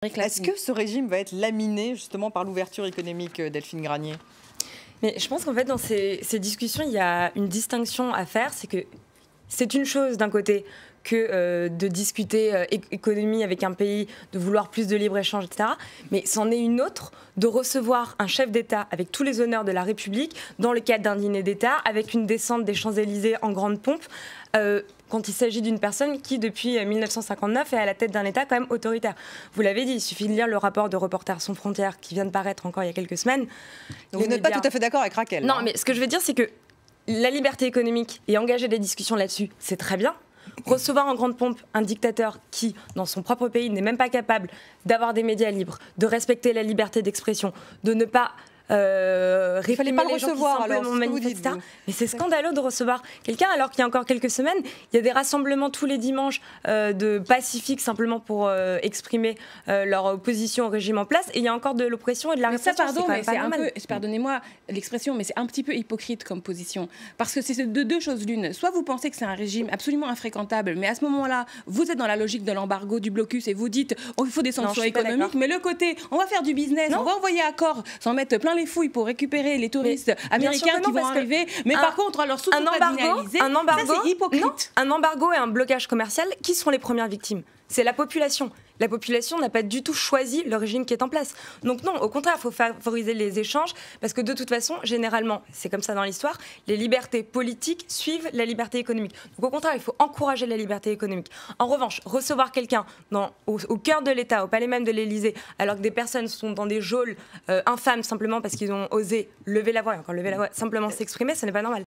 Est-ce que ce régime va être laminé justement par l'ouverture économique, Delphine Granier? Mais je pense qu'en fait, dans ces discussions, il y a une distinction à faire. C'est que c'est une chose, d'un côté, que de discuter économie avec un pays, de vouloir plus de libre-échange, etc. Mais c'en est une autre de recevoir un chef d'État avec tous les honneurs de la République dans le cadre d'un dîner d'État, avec une descente des Champs-Élysées en grande pompe, quand il s'agit d'une personne qui, depuis 1959, est à la tête d'un État quand même autoritaire. Vous l'avez dit, il suffit de lire le rapport de Reporters sans frontières qui vient de paraître encore il y a quelques semaines. Donc vous n'êtes pas tout à fait d'accord avec Raquel? Non, mais ce que je veux dire, c'est que la liberté économique et engager des discussions là-dessus, c'est très bien. Recevoir en grande pompe un dictateur qui, dans son propre pays, n'est même pas capable d'avoir des médias libres, de respecter la liberté d'expression, de ne pas fallait pas le recevoir, alors, etc. Mais c'est scandaleux de recevoir quelqu'un alors qu'il y a encore quelques semaines, il y a des rassemblements tous les dimanches de pacifiques simplement pour exprimer leur opposition au régime en place, et il y a encore de l'oppression et de la répression. Pardonnez-moi l'expression, mais c'est un petit peu hypocrite comme position, parce que c'est de deux choses l'une. Soit vous pensez que c'est un régime absolument infréquentable, mais à ce moment-là, vous êtes dans la logique de l'embargo, du blocus, et vous dites il faut des sanctions économiques, mais le côté on va faire du business, on va envoyer à corps, s'en mettre plein les fouilles pour récupérer les touristes américains qui vont arriver. Mais par contre, alors sous un embargo, c'est hypocrite. Non, un embargo et un blocage commercial, qui sont les premières victimes? C'est la population. La population n'a pas du tout choisi le régime qui est en place. Donc non, au contraire, il faut favoriser les échanges, parce que de toute façon, généralement, c'est comme ça dans l'histoire, les libertés politiques suivent la liberté économique. Donc au contraire, il faut encourager la liberté économique. En revanche, recevoir quelqu'un au cœur de l'État, au palais même de l'Élysée, alors que des personnes sont dans des geôles infâmes simplement parce qu'ils ont osé lever la voix, et encore lever la voix, simplement s'exprimer, ce n'est pas normal.